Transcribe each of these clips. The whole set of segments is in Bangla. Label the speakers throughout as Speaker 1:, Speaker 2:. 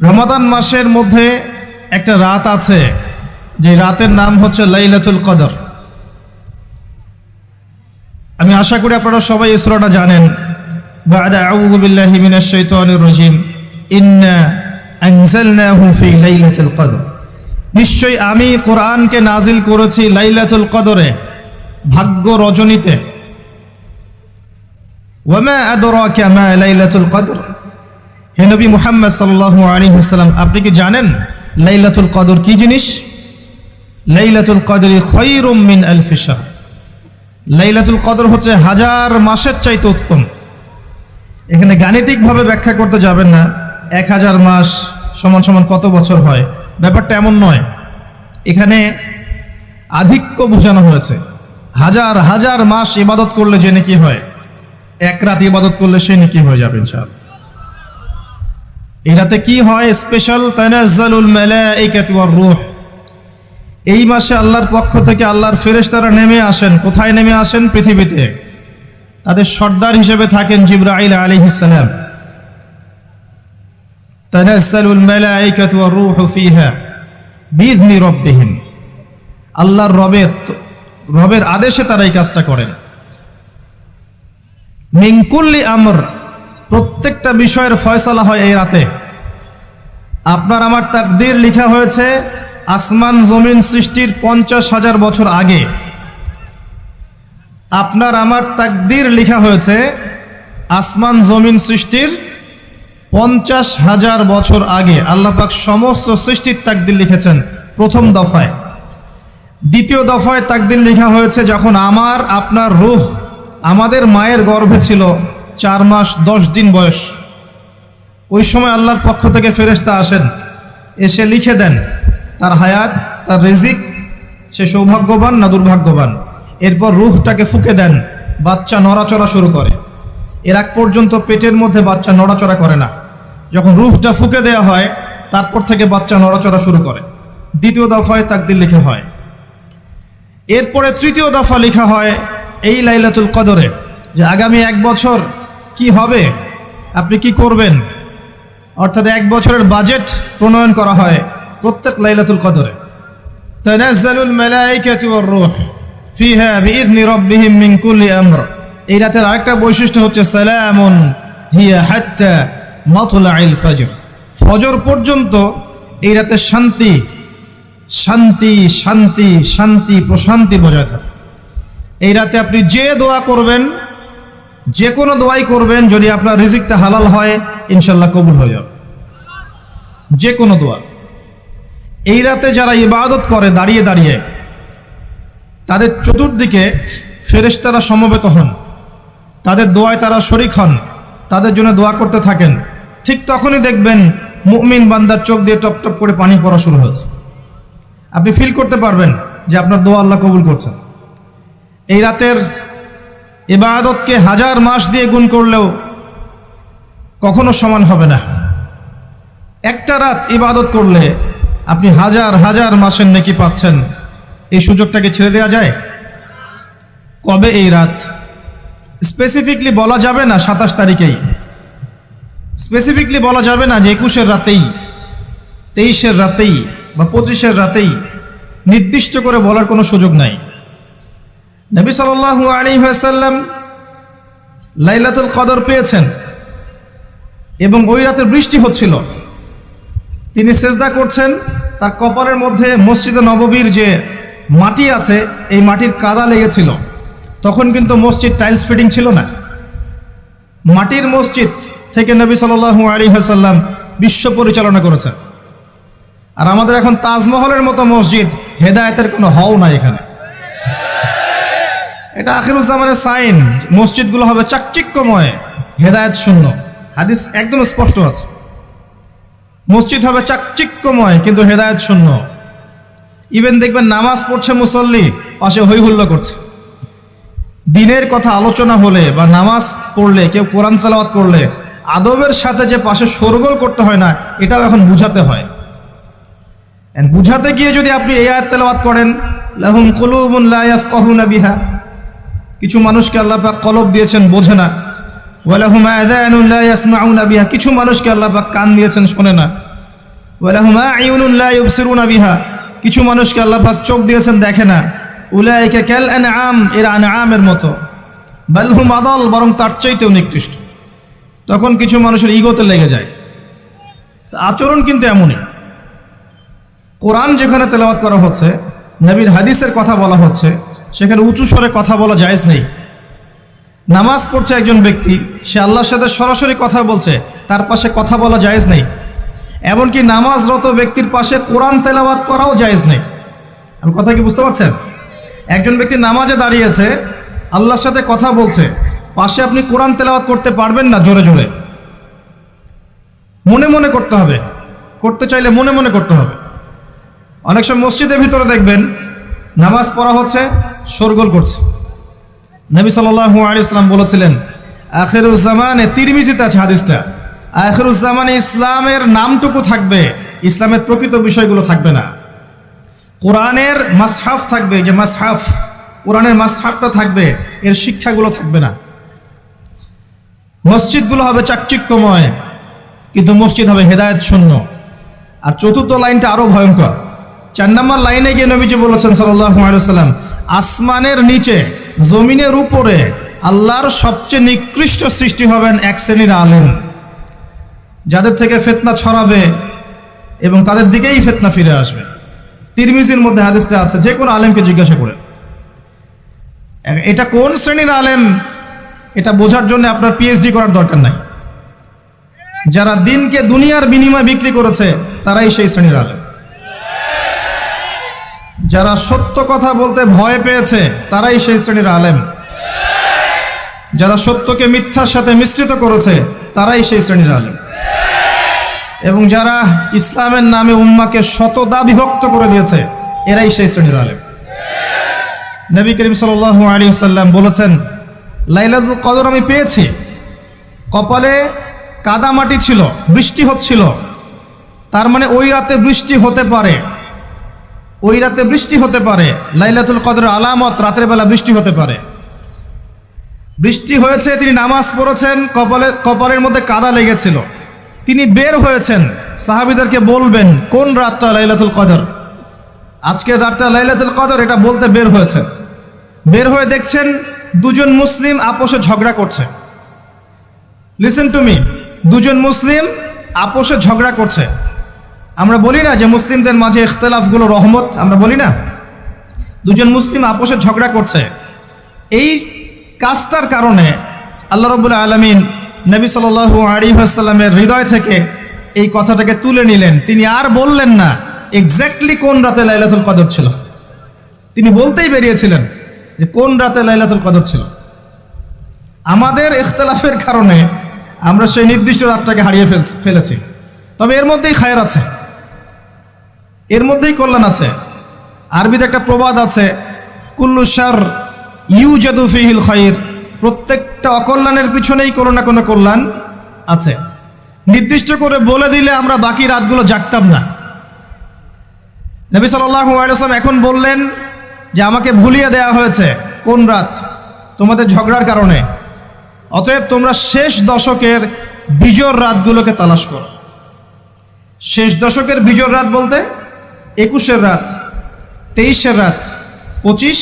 Speaker 1: রমাদান মাসের মধ্যে একটা রাত আছে, যে রাতের নাম হচ্ছে লাইলাতুল কদর। আমি আশা করি আপনারা সবাই এই সূরাটা জানেন। বা'দা আউযু বিল্লাহি মিনাশ শাইতানির রাজীম, ইন্না আনজালনাহু ফি লাইলাতুল কদর। নিশ্চয়ই আমি কোরআনকে নাজিল করেছি লাইলাতুল কদরে, ভাগ্য রজনীতে। ওয়া মা আদরাকা মা লাইলাতুল কদর। হে নবী মুহাম্মদ সাল্লাল্লাহু আলাইহি ওয়াসাল্লাম, আপনি কি জানেন লাইলাতুল কদর কি জিনিস? লাইলাতুল কদরি খায়রুম মিন আলফি শাহর। লাইলাতুল কদর হচ্ছে হাজার মাসের চাইতে উত্তম। এখানে গাণিতিকভাবে ব্যাখ্যা করতে যাবেন না, 1000 মাস সমান সমান কত বছর হয়, ব্যাপারটা এমন নয়। এখানে আধিক্য বোঝানো হয়েছে। হাজার হাজার মাস ইবাদত করলে যে নেকি হয়, এক রাত ইবাদত করলে সে নেকি হয়ে যাবে ইনশাআল্লাহ। এই রাতে কি হয়? স্পেশাল তানাজ্জালুল মালাইকাতু ওয়ার রূহ। এই মাসে আল্লাহর পক্ষ থেকে আল্লাহর ফেরেশতারা নেমে আসেন। কোথায় নেমে আসেন? পৃথিবীতে। তাদের সর্দার হিসেবে থাকেন জিবরাইল আলাইহিস সালাম। তানাজ্জালুল মালাইকাতু ওয়ার রূহু ফিহা বিইذনি রাব্বিহিম। আল্লাহর রবের আদেশে তারা এই কাজটা করেন। মিন কুল্লি আমর, প্রত্যেকটা বিষয়ের ফয়সালা হয় এই রাতে। আপনার আমার তাকদীর লেখা হয়েছে আসমান জমিন সৃষ্টির 50,000 বছর আগে। আপনার আমার তাকদীর লেখা হয়েছে আসমান জমিন সৃষ্টির 50,000 বছর আগে। আল্লাহ পাক সমস্ত সৃষ্টির তাকদীর লিখেছেন প্রথম দফায়। দ্বিতীয় দফায় তাকদীর লেখা হয়েছে যখন আমার আপনার রূহ আমাদের মায়ের গর্ভে ছিল 4 মাস 10 দিন বয়স। ওই সময় আল্লাহর পক্ষ থেকে ফেরেশতা আসেন, এসে লিখে দেন তার হায়াত, তার রিজিক, সে সৌভাগ্যবান না দুর্ভাগ্যবান। এরপর রূহটাকে ফুঁকে দেন, বাচ্চা নড়াচড়া শুরু করে। এর আগ পর্যন্ত পেটের মধ্যে বাচ্চা নড়াচড়া করে না। যখন রূহটা ফুঁকে দেওয়া হয়, তারপর থেকে বাচ্চা নড়াচড়া শুরু করে। দ্বিতীয় দফায় তাকদীর লেখা হয়। এরপরে তৃতীয় দফা লেখা হয় এই লাইলাতুল কদরে, যে আগামী 1 বছর কি হবে, আপনি কি করবেন। অর্থাৎ 1 বছরের বাজেট প্রণয়ন করা হয় প্রত্যেক লাইলাতুল কদরে। তানাজ্জালুল মালাইকাতু ওয়ার রূহ ফিহা বিইذনি রাব্বিহিম মিন কুল্লি আমর। এই রাতের আরেকটা বৈশিষ্ট্য হচ্ছে সালামুন হিয়া হাত্তা মাতলাইল ফজর। ফজর পর্যন্ত এই রাতে শান্তি শান্তি শান্তি শান্তি প্রশান্তি বজায় থাকে। এই রাতে আপনি যে দোয়া করবেন, যে কোনো দোয়াই করবেন, যদি আপনার রিজিকটা হালাল হয় ইনশাল্লাহ কবুল হয়ে যাবে। যে কোনো দোয়া। এই রাতে যারা ইবাদত করে দাঁড়িয়ে দাঁড়িয়ে, তাদের চতুর্দিকে ফেরেশতারা সমবেত হন, তাদের দোয়ায় তারা শরীক হন, তাদের জন্য দোয়া করতে থাকেন। ঠিক তখনই দেখবেন মুমিন বান্দার চোখ দিয়ে টপ টপ করে পানি পড়া শুরু হয়েছে। আপনি ফিল করতে পারবেন যে আপনার দোয়া আল্লাহ কবুল করছেন। এই রাতের ইবাদতকে 1000 মাস দিয়ে গুণ করলেও কখনো সমান হবে না। একটা রাত ইবাদত করলে আপনি হাজার হাজার মাসের নেকি পাচ্ছেন। এই সুযোগটাকে ছেড়ে দেওয়া যায়? কবে এই রাত স্পেসিফিকলি বলা যাবে না, 27 তারিখেই স্পেসিফিকলি বলা যাবে না যে 21-এর রাতেই, 23-এর রাতেই বা 25-এর রাতেই, নির্দিষ্ট করে বলার কোনো সুযোগ নাই। নবী সাল্লাল্লাহু আলাইহি ওয়াসাল্লাম লাইলাতুল কদর পেয়েছেন এবং ওই রাতে বৃষ্টি হচ্ছিল। তিনি সেজদা করছেন, তার কপালের মধ্যে মসজিদে নববীর যে মাটি আছে এই মাটির কাদা লেগেছিল। তখন কিন্তু মসজিদ টাইলস ফিটিং ছিল না। মাটির মসজিদ থেকে নবী সাল্লাল্লাহু আলাইহি ওয়াসাল্লাম বিশ্ব পরিচালনা করেছেন। আর আমাদের এখন তাজমহলের মতো মসজিদ, হেদায়েতের কোনো হও নাই এখানে। এটা আখিরুজ্জামানের সাইন। মসজিদগুলো হবে চাকচিক্যময়, হেদায়েত শূন্য। হাদিস একদম স্পষ্ট আছে, মসজিদ হবে চাকচিক্যময় কিন্তু হেদায়েত শূন্য। ইভেন দেখবেন নামাজ পড়ছে মুসল্লি, পাশে হই হুল্লা করছে। দিনের কথা আলোচনা হলে বা নামাজ পড়লে, কেউ কোরআন তেলাওয়াত করলে আদবের সাথে যে পাশে শোরগোল করতে হয় না, এটাও এখন বুঝাতে হয়। বুঝাতে গিয়ে যদি আপনি এই আয়াত তেলাওয়াত করেন, লাহুম কুলুবুন লা ইয়াফকাহুনা বিহা, কিছু মানুষকে আল্লাহ পাক কলব দিয়েছেন, বোঝে না। ওয়ালাহুম আযানুন লা ইয়াসমাউনা বিহা, কিছু মানুষকে আল্লাহ পাক কান দিয়েছেন, শোনে না। ওয়ালাহুম আ'ইউনুন লা ইউবসিরুনা বিহা, কিছু মানুষকে আল্লাহ পাক চোখ দিয়েছেন দেখে না। উলাইকা কাল আনআম, এরা আনআমের মতো। বাল হুম আদাল, বরং তার চাইতেও নিকৃষ্ট। তখন কিছু মানুষের ইগোতে লেগে যায়। আচরণ কিন্তু এমনই। কোরআন যেখানে তেলাওয়াত করা হচ্ছে, নবীর হাদিসের কথা বলা হচ্ছে, সেখানে উঁচু স্বরে কথা বলা জায়েজ নেই। নামাজ পড়ছে একজন ব্যক্তি, সে আল্লাহর সাথে সরাসরি কথা বলছে, তার পাশে কথা বলা জায়েজ নেই। এমনকি নামাজরত ব্যক্তির পাশে কোরআন তেলাওয়াত করাও জায়েজ নেই। আমি কথা কি বুঝতে পারছেন? একজন ব্যক্তি নামাজে দাঁড়িয়েছে, আল্লাহর সাথে কথা বলছে, পাশে আপনি কোরআন তেলাওয়াত করতে পারবেন না জোরে জোরে। মনে মনে করতে হবে, করতে চাইলে মনে মনে করতে হবে। অনেক সময় মসজিদের ভিতরে দেখবেন নামাজ পড়া হচ্ছে, শোরগোল করছে। নবী সাল্লাল্লাহু আলাইহি ওয়াসাল্লাম বলেছিলেন, আখিরুজ জামানে, তিরমিজিতে আছে হাদিসটা, আখিরুজ জামানে ইসলামের নামটুকু থাকবে, ইসলামের প্রকৃত বিষয়গুলো থাকবে না। কোরআনের মাসহাফ থাকবে, যে মাসহাফ, কোরআনের মাসহাফটা থাকবে, এর শিক্ষাগুলো থাকবে না। মসজিদগুলো হবে চাকচিক্যময়, কিন্তু মসজিদ হবে হেদায়েত শূন্য। আর চতুর্থ লাইনটা আরো ভয়ঙ্কর। 4 নম্বর লাইনে গিয়ে নবীজি বলেছেন সাল্লাল্লাহু আলাইহি ওয়াসাল্লাম, আসমানের নিচে জমিনের উপরে আল্লাহর সবচেয়ে নিকৃষ্ট সৃষ্টি হবেন এক শ্রেণীর আলেম, যাদের থেকে ফিতনা ছড়াবে এবং তাদের দিকেই ফিতনা ফিরে আসবে। তিরমিজির মধ্যে হাদিসটা আছে, যে কোনো আলেমকে জিজ্ঞাসা করে এটা কোন শ্রেণীর আলেম, এটা বোঝার জন্য আপনার পিএইচডি করার দরকার নাই। যারা দিনকে দুনিয়ার বিনিময়ে বিক্রি করেছে, তারাই সেই শ্রেণীর আলেম। যারা সত্য কথা বলতে ভয় পেয়েছে, তারাই সেই শ্রেণীর আলেম। যারা সত্যকে মিথ্যার সাথে মিশ্রিত করেছে, তারাই সেই শ্রেণীর আলেম। এবং যারা ইসলামের নামে উম্মাকে শতদা বিভক্ত করে দিয়েছে, এরাই সেই শ্রেণীর আলেম। নবী করিম সাল্লাল্লাহু আলাইহি ওয়াসাল্লাম বলেছেন, লাইলাতুল কদর আমি পেয়েছি, কপালে কাদামাটি ছিল, বৃষ্টি হচ্ছিল, তার মানে ওই রাতে বৃষ্টি হতে পারে, ওই রাতে বৃষ্টি হতে পারে। লাইলাতুল কদরের আলামত, রাতের বেলা বৃষ্টি হতে পারে। বৃষ্টি হয়েছে, তিনি নামাজ পড়েছেন, কপালের মধ্যে কাদা লেগেছিল, তিনি বের হয়েছেন, সাহাবীদেরকে বলবেন কোন রাতটা লাইলাতুল কদর, আজকের রাতটা লাইলাতুল কদর, এটা বলতে বের হয়েছেন। বের হয়ে দেখছেন দুজন মুসলিম আপোষে ঝগড়া করছে। লিসেন টু মি, দুজন মুসলিম আপোষে ঝগড়া করছে। আমরা বলি না যে মুসলিমদের মাঝে ইখতিলাফগুলো রহমত, আমরা বলি না? দুজন মুসলিম আপোষে ঝগড়া করছে। এই কাজটার কারণে আল্লাহ রাব্বুল আলামিন নবী সাল্লাল্লাহু আলাইহি ওয়াসাল্লামের হৃদয় থেকে এই কথাটাকে তুলে নিলেন। তিনি আর বললেন না এক্স্যাক্টলি কোন রাতে লাইলাতুল কদর ছিল, তিনি বলতেই বেরিয়েছিলেন যে কোন রাতে লাইলাতুল কদর ছিল। আমাদের ইখতিলাফের কারণে আমরা সেই নির্দিষ্ট রাতটাকে হারিয়ে ফেলেছি। তবে এর মধ্যেই খায়ের আছে, এর মধ্যেই কল্যাণ আছে। আরবিতে একটা প্রবাদ আছে, কুল্লু শার ইউজাদু ফিহিল খায়র, প্রত্যেকটা অকল্যাণের পিছনেই কোনো না কোনো কল্যাণ আছে। নির্দিষ্ট করে বলে দিলে আমরা বাকি রাতগুলো জাগতাম না। নবী সাল্লাল্লাহু আলাইহি ওয়াসাল্লাম এখন বললেন যে আমাকে ভুলিয়ে দেওয়া হয়েছে কোন রাত, তোমাদের ঝগড়ার কারণে। অতএব তোমরা শেষ দশকের বিজোড় রাতগুলোকে তালাশ করো। শেষ দশকের বিজোড় রাত বলতে 21-এর রাত, 23-এর রাত, 25,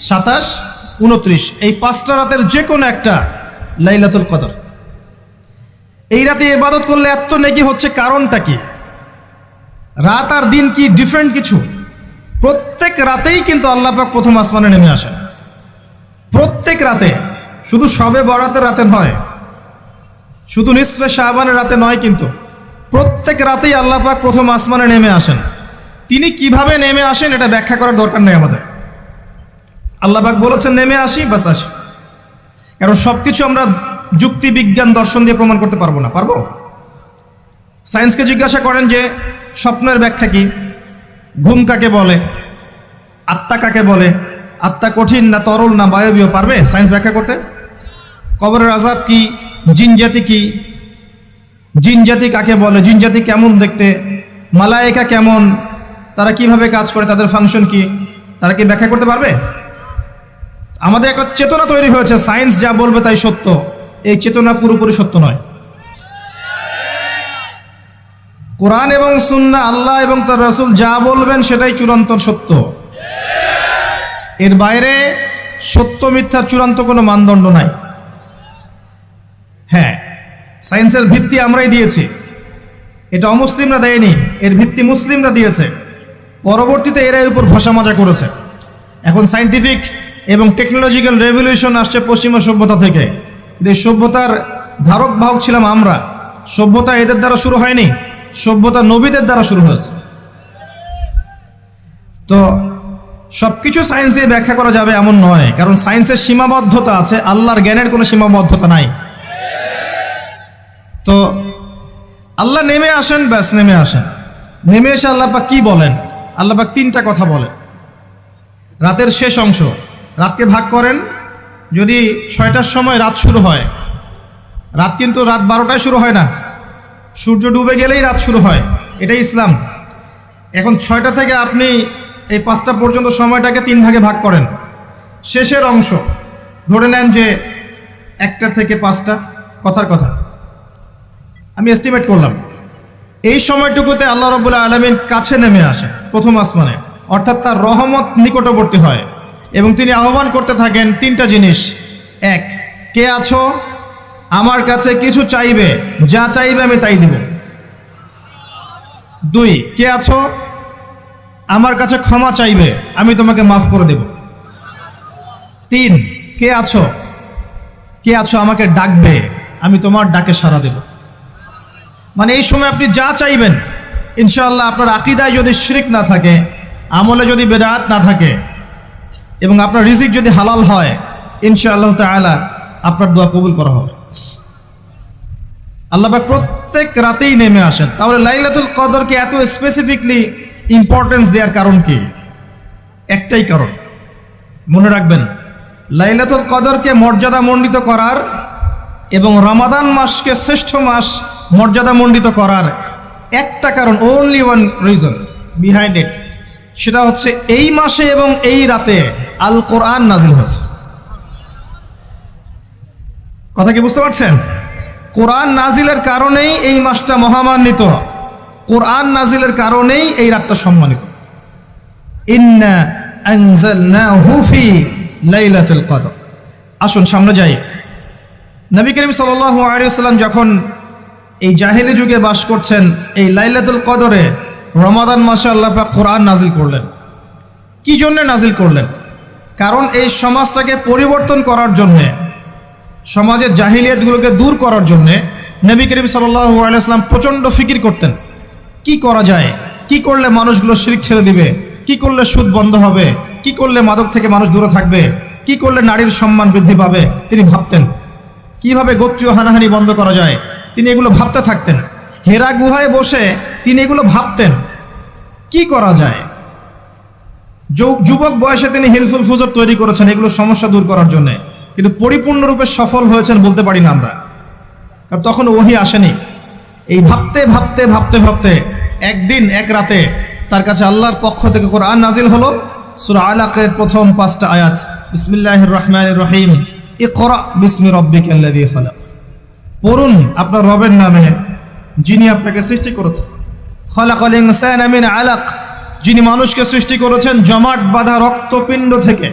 Speaker 1: 27, 29, এই 5টা রাতের যে কোনো একটা লাইলাতুল কদর। এই রাতে ইবাদত করলে এত নেকি হচ্ছে, কারণটা কি? রাত আর দিন কি ডিফারেন্ট কিছু? প্রত্যেক রাতেই কিন্তু আল্লাহ পাক প্রথম আসমানে নেমে আসেন, প্রত্যেক রাতে, শুধু শবে বরাতের রাতে নয়, শুধু নিসফে শাবানের রাতে নয়, কিন্তু প্রত্যেক রাতেই আল্লাহ পাক প্রথম আসমানে নেমে আসেন। তিনি কিভাবে নেমে আসেন এটা ব্যাখ্যা করার দরকার নেই আমাদের। আল্লাহ পাক বলেছেন নেমে আসি, বাস আসি। কারণ সবকিছু আমরা যুক্তি, বিজ্ঞান, দর্শন দিয়ে প্রমাণ করতে পারবো না। পারবো? সায়েন্সকে জিজ্ঞাসা করেন যে স্বপ্নের ব্যাখ্যা কি, ঘুম কাকে বলে, আত্মা কাকে বলে, আত্মা কঠিন না তরল না বায়বীয়, পারবে সায়েন্স ব্যাখ্যা করতে? কবরের আযাব কি, জিন জাতি কি, জিন জাতি কাকে বলে, জিন জাতি কেমন দেখতে, মালায়েকা কেমন, তারা কিভাবে কাজ করে, তাদের ফাংশন কি, তারা কি ব্যাখ্যা করতে পারবে? আমাদের একটা চেতনা তৈরি হয়েছে, সায়েন্স যা বলবে তাই সত্য। এই চেতনা পুরোপুরি সত্য নয়। কোরআন এবং সুন্নাহ, আল্লাহ এবং তার রাসূল যা বলবেন সেটাই চূড়ান্ত সত্য। এর বাইরে সত্য মিথ্যার চূড়ান্ত কোনো মানদণ্ড নাই। হ্যাঁ, সায়েন্সের ভিত্তি আমরাই দিয়েছি, এটা অমুসলিমরা দেয়নি, এর ভিত্তি মুসলিমরা দিয়েছে। পরবর্তীতে এরা এর উপর ঘষা মাজা করেছে। এখন সায়েন্টিফিক এবং টেকনোলজিক্যাল রেভলিউশন আসছে পশ্চিমা সভ্যতা থেকে। এই সভ্যতার ধারক বাহক ছিলাম আমরা। সভ্যতা এদের দ্বারা শুরু হয়নি, সভ্যতা নবীদের দ্বারা শুরু হয়েছে। তো সবকিছু সায়েন্স দিয়ে ব্যাখ্যা করা যাবে এমন নয়, কারণ সায়েন্সের সীমাবদ্ধতা আছে, আল্লাহর জ্ঞানের কোনো সীমাবদ্ধতা নাই। তো আল্লাহ নেমে আসেন, ব্যাস নেমে আসেন। নেমে এসে আল্লাহ পাক কি বলেন? আল্লাহ পাক তিনটা কথা বলেন। রাতের শেষ অংশ, রাতকে ভাগ করেন। যদি 6টার সময় রাত শুরু হয়, রাত কিন্তু রাত 12টায় শুরু হয় না, সূর্য ডুবে গেলেই রাত শুরু হয়, এটাই ইসলাম। এখন 6টা থেকে আপনি এই 5টা পর্যন্ত সময়টাকে 3 ভাগে ভাগ করেন। শেষের অংশ ধরে নেন যে 1টা থেকে 5টা, কথার কথা আমি এস্টিমেট করলাম। এই সময়টুকুতে আল্লাহ রাব্বুল আলামিন কাছে নেমে আসেন প্রথম আসমানে, অর্থাৎ তার রহমত নিকটবর্তী হয় এবং তিনি আহ্বান করতে থাকেন 3টা জিনিস। 1, কে আছো? আমার কাছে কিছু চাইবে, যা চাইবে আমি তাই দিব। 2, কে আছো? আমার কাছে ক্ষমা চাইবে, আমি তোমাকে মাফ করে দেব। 3, কে আছো? কে আছো আমাকে ডাকবে, আমি তোমার ডাকে সাড়া দেব। মানে এই সময় আপনি যা চাইবেন ইনশাআল্লাহ, আপনার আকীদায় যদি শিরক না থাকে, আমলে যদি বেদাত না থাকে এবং আপনার রিজিক যদি হালাল হয়, ইনশাআল্লাহ তাআলা আপনার দোয়া কবুল করা হবে। আল্লাহ পাক প্রত্যেক রাতেই নেমে আসেন। তাহলে লাইলাতুল কদরকে এত স্পেসিফিকলি ইম্পর্টেন্স দেওয়ার কারণ কি? একটাই কারণ, মনে রাখবেন, লাইলাতুল কদরকে মর্যাদামণ্ডিত করার এবং রমাদান মাসকে শ্রেষ্ঠ মাস মর্যাদামণ্ডিত করার একটা কারণ, only one reason behind it, সেটা হচ্ছে এই মাসে এবং এই রাতে আল কোরআন নাজিল হয়েছে। কথা কি বুঝতে পারছেন? কোরআন নাজিলের কারণেই এই মাসটা মহামান্বিত, কোরআন নাজিলের কারণেই এই রাতটা সম্মানিত। ইন্না আনজালনাহু ফি লাইলাতুল কদর। আসুন সামনে যাই। নবী করিম সাল্লাল্লাহু আলাইহি ওয়াসাল্লাম যখন এই জাহেলি যুগে বাস করছেন, এই লাইলাতুল কদরে রমাদান মাসে আল্লাহ পাক কোরআন নাজিল করলেন। কি জন্য নাজিল করলেন? কারণ এই সমাজটাকে পরিবর্তন করার জন্যে, সমাজের জাহিলিয়াতগুলোকে দূর করার জন্যে নবী করিম সাল্লাল্লাহু আলাইহি ওয়াসাল্লাম প্রচণ্ড ফিকির করতেন। কি করা যায়, কি করলে মানুষগুলো শিরক ছেড়ে দিবে, কি করলে সুদ বন্ধ হবে, কি করলে মাদক থেকে মানুষ দূরে থাকবে, কি করলে নারীর সম্মান বৃদ্ধি পাবে। তিনি ভাবতেন কিভাবে গোত্রীয় হানাহানি বন্ধ করা যায়, তিনি এগুলো ভাবতে থাকতেন। হেরা গুহায় বসে তিনি এগুলো ভাবতেন কি করা যায়। যুবক বয়সে তিনি হিলফুল ফুজর তৈরি করেছেন এগুলো সমস্যা দূর করার জন্য, কিন্তু পরিপূর্ণরূপে সফল হয়েছেন বলতে পারি না আমরা, কারণ তখন ওহী আসেনি। এই ভাবতে ভাবতে ভাবতে ভাবতে একদিন এক রাতে তার কাছে আল্লাহর পক্ষ থেকে কোরআন নাজিল হলো। সূরা আলাকের প্রথম 5টা আয়াত, বিসমিল্লাহির রহমানির রহিম, ইকরা বিসমি রাব্বিকাল্লাযী খালাক। পড়ুন আপনার রবের নামে যিনি আপনাকে সৃষ্টি করেছেন। খালাকাল ইনসানা মিন আলাক, যিনি মানুষকে সৃষ্টি করেছেন জমাট বাঁধা রক্তপিণ্ড থেকে।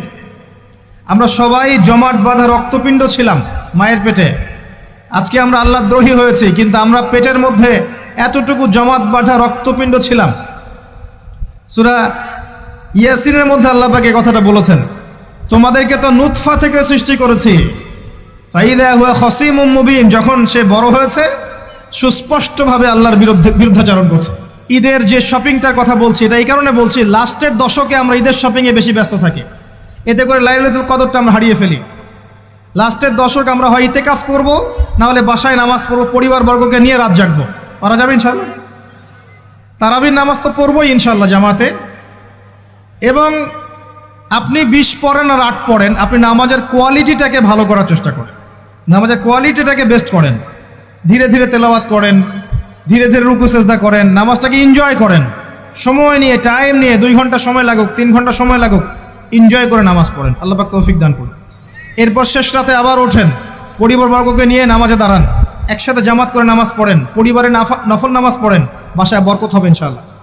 Speaker 1: আমরা সবাই জমাট বাঁধা রক্তপিণ্ড ছিলাম মায়ের পেটে। আজকে আমরা আল্লাহ দ্রোহী হয়েছি, কিন্তু আমরা পেটের মধ্যে এতটুকু জমাট বাঁধা রক্তপিণ্ড ছিলাম। সূরা ইয়াসিনের মধ্যে আল্লাহ পাক এই কথাটা বলেছেন, তোমাদেরকে তো নুতফা থেকে সৃষ্টি করেছি, ফাইদা হুয়া খসিমুম মুবিন, যখন সে বড় হয়েছে সুস্পষ্টভাবে আল্লাহর বিরুদ্ধাচরণ করছে। ঈদের যে শপিংটার কথা বলছি, এটা এই কারণে বলছি, লাস্টের দশকে আমরা ঈদের শপিংয়ে বেশি ব্যস্ত থাকি, এতে করে লাইলাতুল কদরটা আমরা হারিয়ে ফেলি। লাস্টের দশক আমরা হয় ইতেকাফ করব, না হলে বাসায় নামাজ পড়বো, পরিবারবর্গকে নিয়ে রাত জাগবো। পারা যাবে ইনশাআল্লাহ? তারাবির নামাজ তো পড়বোই ইনশাআল্লাহ জামাতে। এবং আপনি 20 পড়েন আর 8 পড়েন, আপনি নামাজের কোয়ালিটিটাকে ভালো করার চেষ্টা করেন, নামাজের কোয়ালিটিটাকে বেস্ট করেন, ধীরে ধীরে তেলাওয়াত করেন, ধীরে ধীরে রুকু সেজদা করেন, নামাজটাকে এনজয় করেন, সময় নিয়ে, টাইম নিয়ে, 2 ঘন্টা সময় লাগুক, 3 ঘন্টা সময় লাগুক, এনজয় করে নামাজ পড়েন। আল্লাহ পাক তৌফিক দান করুন। এরপর শেষ রাতে আবার ওঠেন, পরিবারবর্গকে নিয়ে নামাজে দাঁড়ান, একসাথে জামাত করে নামাজ পড়েন, পরিবারে নফল নামাজ পড়েন, বাসায় বরকত হবে ইনশাআল্লাহ।